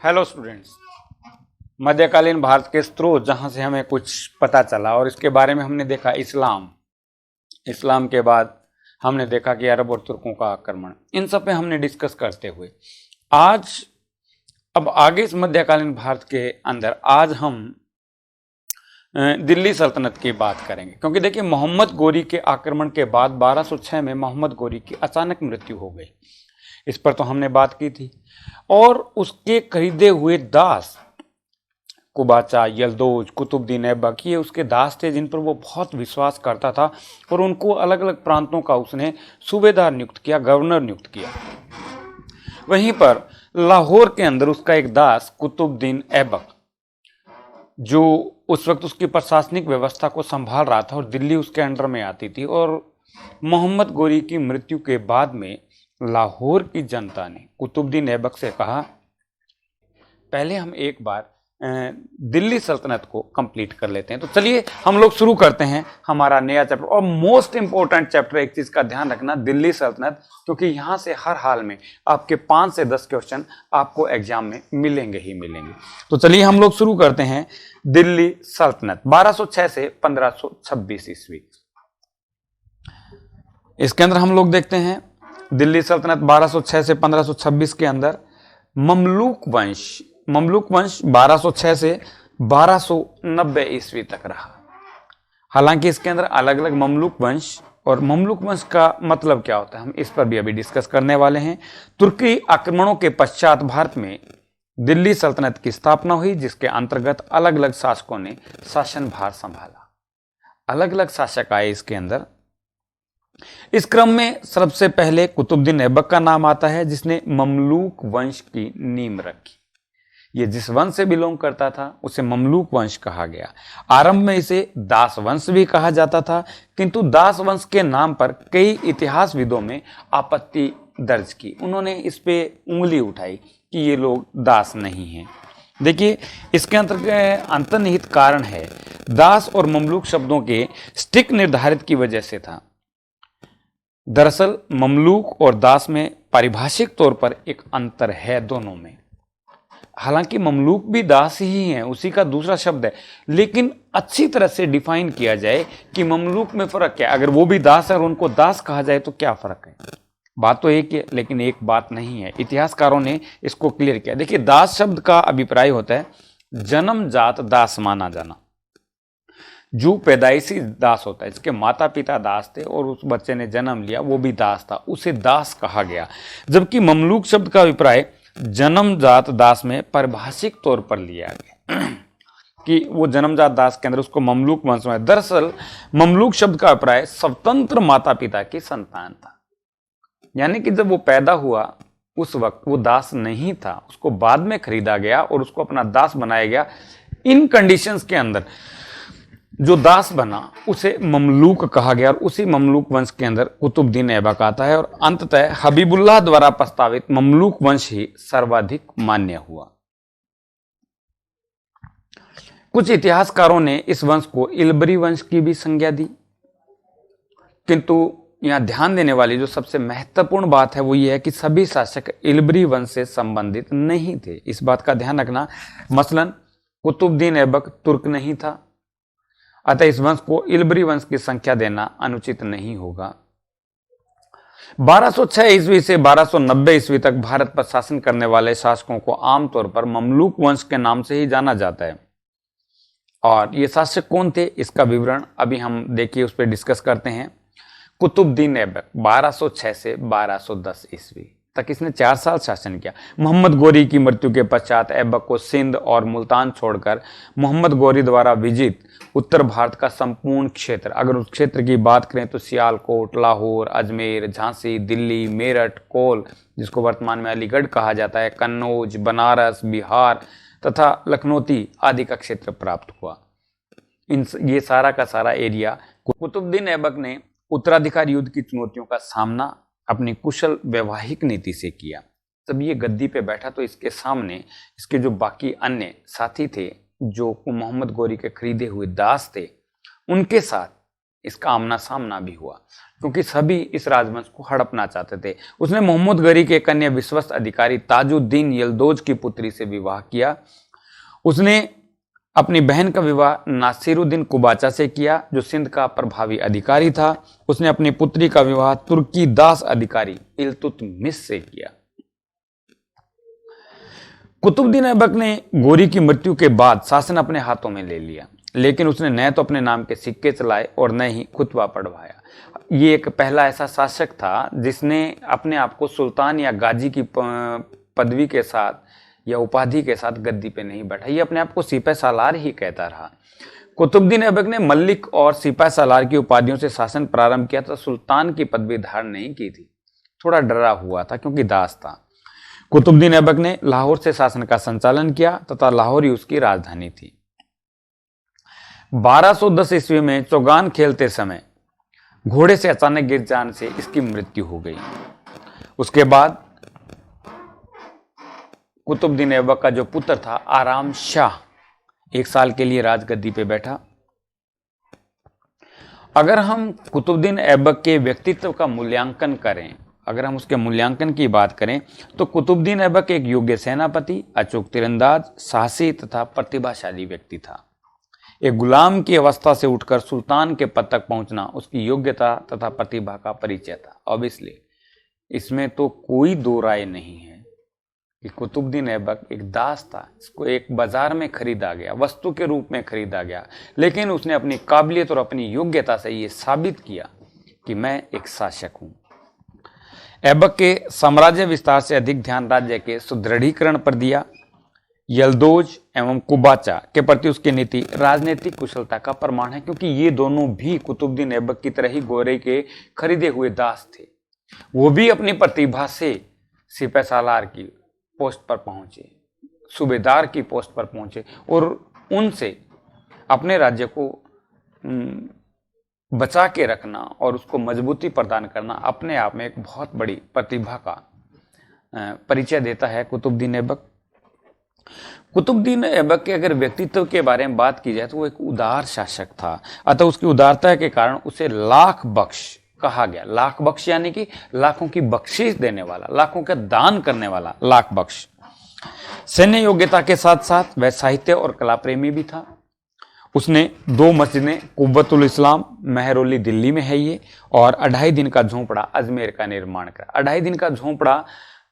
Hello students. मध्यकालीन भारत के स्रोत जहां से हमें कुछ पता चला और इसके बारे में हमने देखा इस्लाम के बाद हमने देखा कि अरब और तुर्कों का आक्रमण, इन सब पे हमने डिस्कस करते हुए अब आगे इस मध्यकालीन भारत के अंदर आज हम दिल्ली सल्तनत की बात करेंगे। क्योंकि देखिए, मोहम्मद गोरी के आक्रमण के बाद 1206 में मोहम्मद गोरी की अचानक मृत्यु हो गई। इस पर तो हमने बात की थी। और उसके खरीदे हुए दास कुबाचा, यल्दोज, कुतुबुद्दीन ऐबक, ये उसके दास थे जिन पर वो बहुत विश्वास करता था और उनको अलग अलग प्रांतों का उसने सूबेदार नियुक्त किया, गवर्नर नियुक्त किया। वहीं पर लाहौर के अंदर उसका एक दास कुतुबुद्दीन ऐबक, जो उस वक्त उसकी प्रशासनिक व्यवस्था को संभाल रहा था और दिल्ली उसके अंडर में आती थी। और मोहम्मद गोरी की मृत्यु के बाद में लाहौर की जनता ने कुतुबुद्दीन ऐबक से कहा, पहले हम एक बार दिल्ली सल्तनत को कंप्लीट कर लेते हैं। तो चलिए हम लोग शुरू करते हैं हमारा नया चैप्टर। और मोस्ट इंपॉर्टेंट चैप्टर, एक चीज का ध्यान रखना, दिल्ली सल्तनत, क्योंकि यहां से हर हाल में आपके 5 से 10 क्वेश्चन आपको एग्जाम में मिलेंगे ही मिलेंगे। तो चलिए हम लोग शुरू करते हैं दिल्ली सल्तनत 1206 से 1526 ईस्वी। इसके अंदर हम लोग देखते हैं दिल्ली सल्तनत 1206 से 1526 के अंदर ममलूक वंश 1206 से 1290 ईस्वी तक रहा। हालांकि इसके अंदर अलग अलग ममलूक वंश, और ममलूक वंश का मतलब क्या होता है हम इस पर भी अभी डिस्कस करने वाले हैं। तुर्की आक्रमणों के पश्चात भारत में दिल्ली सल्तनत की स्थापना हुई, जिसके अंतर्गत अलग अलग शासकों ने शासन भार संभाला। अलग अलग शासक आए इसके अंदर। इस क्रम में सबसे पहले कुतुबुद्दीन ऐबक का नाम आता है, जिसने ममलूक वंश की नींव रखी। ये जिस वंश से बिलोंग करता था उसे ममलूक वंश कहा गया। आरंभ में इसे दास वंश भी कहा जाता था, किंतु दास वंश के नाम पर कई इतिहासविदों में आपत्ति दर्ज की। उन्होंने इस पे उंगली उठाई कि ये लोग दास नहीं हैं। देखिए, इसके अंतर्निहित कारण है दास और ममलूक शब्दों के स्टिक निर्धारित की वजह से था। दरअसल ममलूक और दास में पारिभाषिक तौर पर एक अंतर है दोनों में। हालांकि ममलूक भी दास ही हैं, उसी का दूसरा शब्द है, लेकिन अच्छी तरह से डिफाइन किया जाए कि ममलूक में फर्क क्या है। अगर वो भी दास है और उनको दास कहा जाए तो क्या फर्क है? बात तो एक है, लेकिन एक बात नहीं है। इतिहासकारों ने इसको क्लियर किया। देखिए, दास शब्द का अभिप्राय होता है जन्मजात दास माना जाना। जो पैदाइशी दास होता है, जिसके माता पिता दास थे और उस बच्चे ने जन्म लिया, वो भी दास था, उसे दास कहा गया। जबकि ममलूक शब्द का अभिप्राय जन्मजात दास में परिभाषिक तौर पर लिया गया कि वो जन्मजात दास के अंदर उसको ममलूक वंश में। दरअसल ममलूक शब्द का अभिप्राय स्वतंत्र माता पिता की संतान था। यानी कि जब वो पैदा हुआ उस वक्त वो दास नहीं था, उसको बाद में खरीदा गया और उसको अपना दास बनाया गया। इन कंडीशंस के अंदर जो दास बना उसे ममलूक कहा गया, और उसी ममलूक वंश के अंदर कुतुबुद्दीन ऐबक आता है। और अंततः हबीबुल्लाह द्वारा प्रस्तावित ममलूक वंश ही सर्वाधिक मान्य हुआ। कुछ इतिहासकारों ने इस वंश को इल्बरी वंश की भी संज्ञा दी, किंतु यहां ध्यान देने वाली जो सबसे महत्वपूर्ण बात है वो ये है कि सभी शासक इल्बरी वंश से संबंधित नहीं थे। इस बात का ध्यान रखना। मसलन कुतुबुद्दीन ऐबक तुर्क नहीं था, अतः इस वंश को इल्बरी वंश की संख्या देना अनुचित नहीं होगा। 1206 ईस्वी से 1290 ईस्वी तक भारत पर शासन करने वाले शासकों को आमतौर पर ममलूक वंश के नाम से ही जाना जाता है। और ये शासक कौन थे इसका विवरण अभी हम देखिए उस पर डिस्कस करते हैं। कुतुबुद्दीन ऐबक 1206 से 1210 ईस्वी तक इसने 4 साल शासन किया। मोहम्मद गोरी की मृत्यु के पश्चात ऐबक को सिंध और मुल्तान छोड़कर मोहम्मद गोरी द्वारा विजित उत्तर भारत का संपूर्ण क्षेत्र, अगर उस क्षेत्र की बात करें तो सियालकोट, लाहौर, अजमेर, झांसी, दिल्ली, मेरठ, कोल, जिसको वर्तमान में अलीगढ़ कहा जाता है, कन्नौज, बनारस, बिहार तथा लखनौती आदि का क्षेत्र प्राप्त हुआ। ये सारा का सारा एरिया कुतुबुद्दीन ऐबक ने उत्तराधिकार युद्ध की चुनौतियों का सामना अपनी कुशल वैवाहिक नीति से किया। जब ये गद्दी पे बैठा तो इसके सामने इसके जो बाकी अन्य साथी थे, जो मोहम्मद गोरी के खरीदे हुए दास थे, उनके साथ इसका आमना सामना भी हुआ, क्योंकि सभी इस राजवंश को हड़पना चाहते थे। उसने मोहम्मद गरी के कन्या विश्वस्त अधिकारी ताजुद्दीन यल्दोज की पुत्री से विवाह किया। उसने अपनी बहन का विवाह नासिरुद्दीन कुबाचा से किया, जो सिंध का प्रभावी अधिकारी था। उसने अपनी पुत्री का विवाह तुर्की दास अधिकारी इल्तुतमिश से किया। कुतुबुद्दीन ऐबक ने गोरी की मृत्यु के बाद शासन अपने हाथों में ले लिया, लेकिन उसने न तो अपने नाम के सिक्के चलाए और न ही खुतबा पढ़वाया। ये एक पहला ऐसा शासक था जिसने अपने आप को सुल्तान या गाजी की पदवी के साथ या उपाधि के साथ गद्दी पे नहीं बैठा, ये अपने आप को सिपह सालार ही कहता रहा। कुतुबुद्दीन ऐबक ने मल्लिक और सिपह सालार की उपाधियों से शासन प्रारंभ किया था, सुल्तान की पदवी धारण नहीं की थी। थोड़ा डरा हुआ था क्योंकि दास था। कुतुबुद्दीन ऐबक ने लाहौर से शासन का संचालन किया तथा लाहौर ही उसकी राजधानी थी। 1210 ईस्वी में चौगान खेलते समय घोड़े से अचानक गिर जाने से इसकी मृत्यु हो गई। उसके बाद कुतुबुद्दीन ऐबक का जो पुत्र था आराम शाह 1 साल के लिए राजगद्दी पे बैठा। अगर हम कुतुबुद्दीन ऐबक के व्यक्तित्व का मूल्यांकन करें, अगर हम उसके मूल्यांकन की बात करें, तो कुतुबुद्दीन ऐबक एक योग्य सेनापति, अचूक तीरंदाज, साहसी तथा प्रतिभाशाली व्यक्ति था। एक गुलाम की अवस्था से उठकर सुल्तान के पद तक पहुंचना उसकी योग्यता तथा प्रतिभा का परिचय था। ऑब्वियसली इसमें तो कोई दो राय नहीं है कि कुतुबुद्दीन ऐबक एक दास था, इसको एक बाजार में खरीदा गया, वस्तु के रूप में खरीदा गया, लेकिन उसने अपनी काबिलियत और अपनी योग्यता से ये साबित किया कि मैं एक शासक हूं। ऐबक के साम्राज्य विस्तार से अधिक ध्यान राज्य के सुदृढ़ीकरण पर दिया। यल्दोज एवं कुबाचा के प्रति उसकी नीति राजनीतिक कुशलता का प्रमाण है, क्योंकि ये दोनों भी कुतुबुद्दीन ऐबक की तरह ही गोरे के खरीदे हुए दास थे। वो भी अपनी प्रतिभा से सिपह सालार की पोस्ट पर पहुंचे, सूबेदार की पोस्ट पर पहुंचे और उनसे अपने राज्य को बचा के रखना और उसको मजबूती प्रदान करना अपने आप में एक बहुत बड़ी प्रतिभा का परिचय देता है कुतुबुद्दीन ऐबक। कुतुबुद्दीन ऐबक के अगर व्यक्तित्व के बारे में बात की जाए तो वो एक उदार शासक था, अतः उसकी उदारता के कारण उसे लाख बख्श कहा गया। लाख बख्श यानी कि लाखों की बख्शीश देने वाला, लाखों का दान करने वाला, लाख बख्श। सैन्य योग्यता के साथ साथ वह साहित्य और कला प्रेमी भी था। उसने 2 मस्जिदें, कुव्वतुल इस्लाम मेहरौली दिल्ली में है ये, और 2.5 दिन का झोंपड़ा अजमेर का निर्माण करा। 2.5 दिन का झोंपड़ा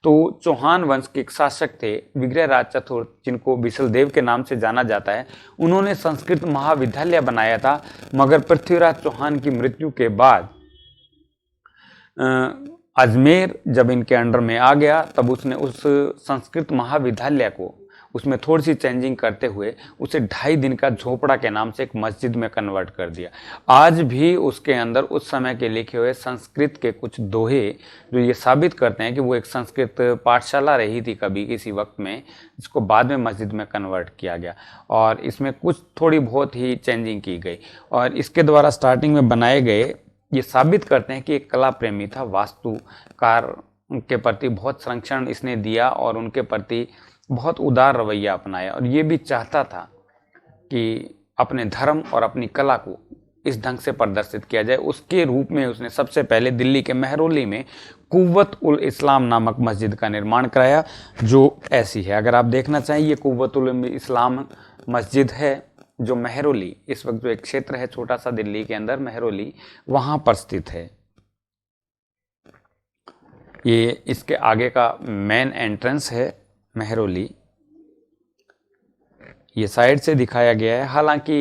तो चौहान वंश के एक शासक थे विग्रहराज चतुर्थ, जिनको बिसलदेव के नाम से जाना जाता है, उन्होंने संस्कृत महाविद्यालय बनाया था। मगर पृथ्वीराज चौहान की मृत्यु के बाद अजमेर जब इनके अंडर में आ गया, तब उसने उस संस्कृत महाविद्यालय को उसमें थोड़ी सी चेंजिंग करते हुए उसे 2.5 दिन का झोपड़ा के नाम से एक मस्जिद में कन्वर्ट कर दिया। आज भी उसके अंदर उस समय के लिखे हुए संस्कृत के कुछ दोहे जो ये साबित करते हैं कि वो एक संस्कृत पाठशाला रही थी कभी किसी वक्त में, जिसको बाद में मस्जिद में कन्वर्ट किया गया और इसमें कुछ थोड़ी बहुत ही चेंजिंग की गई। और इसके द्वारा स्टार्टिंग में बनाए गए ये साबित करते हैं कि एक कला प्रेमी था, वास्तुकार के प्रति बहुत संरक्षण इसने दिया और उनके प्रति बहुत उदार रवैया अपनाया, और ये भी चाहता था कि अपने धर्म और अपनी कला को इस ढंग से प्रदर्शित किया जाए। उसके रूप में उसने सबसे पहले दिल्ली के मेहरौली में कुव्वत-उल इस्लाम नामक मस्जिद का निर्माण कराया, जो ऐसी है। अगर आप देखना चाहें, ये कुव्वत-उल इस्लाम मस्जिद है जो मेहरौली, इस वक्त जो एक क्षेत्र है छोटा सा दिल्ली के अंदर मेहरौली, वहां पर स्थित है। ये इसके आगे का मेन एंट्रेंस है मेहरौली, ये साइड से दिखाया गया है। हालांकि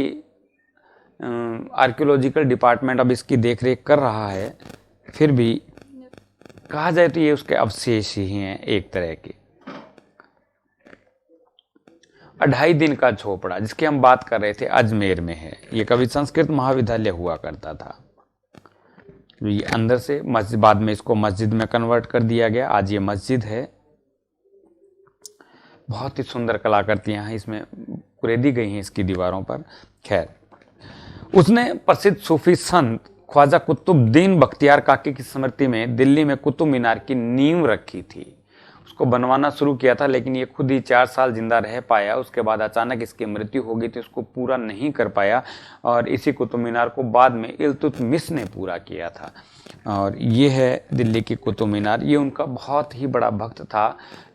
आर्कियोलॉजिकल डिपार्टमेंट अब इसकी देखरेख कर रहा है, फिर भी कहा जाए तो ये उसके अवशेष ही हैं एक तरह के। 2.5 दिन का झोपड़ा जिसकी हम बात कर रहे थे अजमेर में है। ये कभी संस्कृत महाविद्यालय हुआ करता था। ये अंदर से मस्जिद, बाद में इसको मस्जिद में कन्वर्ट कर दिया गया। आज ये मस्जिद है। बहुत ही सुंदर कलाकृतियां हैं इसमें कुरेदी गई हैं इसकी दीवारों पर। खैर, उसने प्रसिद्ध सूफी संत ख्वाजा कुतुबुद्दीन बख्तियार काकी की स्मृति में दिल्ली में कुतुब मीनार की नींव रखी थी। उसको इसको बनवाना शुरू किया था, लेकिन ये खुद ही 4 साल जिंदा रह पाया। उसके बाद अचानक इसकी मृत्यु हो गई तो इसको पूरा नहीं कर पाया, और इसी कुतुब मीनार को बाद में इल्तुतमिश ने पूरा किया था। और ये है दिल्ली की कुतुब मीनार। ये उनका बहुत ही बड़ा भक्त था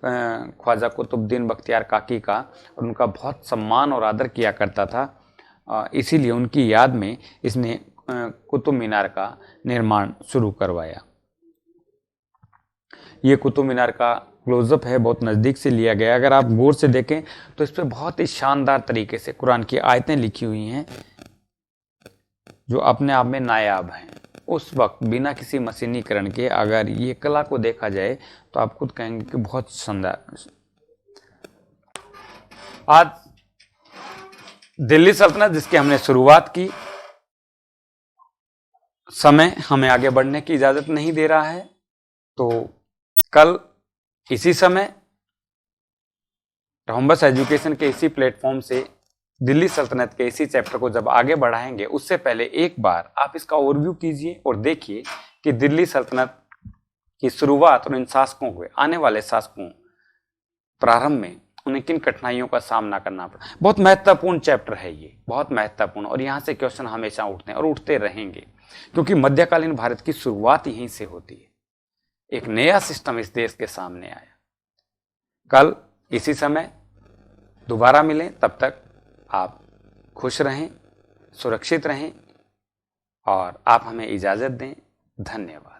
ख्वाजा कुतुबुद्दीन बख्तियार काकी का, और उनका बहुत सम्मान और आदर किया करता था। इसीलिए उनकी याद में इसने कुतुब मीनार का निर्माण शुरू करवाया। ये कुतुब मीनार का क्लोजअप है, बहुत नज़दीक से लिया गया। अगर आप गौर से देखें तो इस पर बहुत ही शानदार तरीके से कुरान की आयतें लिखी हुई हैं, जो अपने आप में नायाब हैं। उस वक्त बिना किसी मशीनीकरण के अगर ये कला को देखा जाए तो आप खुद कहेंगे कि बहुत शानदार। आज दिल्ली सल्तनत जिसकी हमने शुरुआत की, समय हमें आगे बढ़ने की इजाजत नहीं दे रहा है, तो कल इसी समय रहोम्बस एजुकेशन के इसी प्लेटफॉर्म से दिल्ली सल्तनत के इसी चैप्टर को जब आगे बढ़ाएंगे, उससे पहले एक बार आप इसका ओवरव्यू कीजिए और देखिए कि दिल्ली सल्तनत की शुरुआत और इन शासकों को, आने वाले शासकों प्रारंभ में उन्हें किन कठिनाइयों का सामना करना पड़ा। बहुत महत्वपूर्ण चैप्टर है ये, बहुत महत्वपूर्ण, और यहाँ से क्वेश्चन हमेशा उठते हैं और उठते रहेंगे, क्योंकि मध्यकालीन भारत की शुरुआत यहीं से होती है। एक नया सिस्टम इस देश के सामने आया। कल इसी समय दोबारा मिलें, तब तक आप खुश रहें, सुरक्षित रहें, और आप हमें इजाज़त दें। धन्यवाद।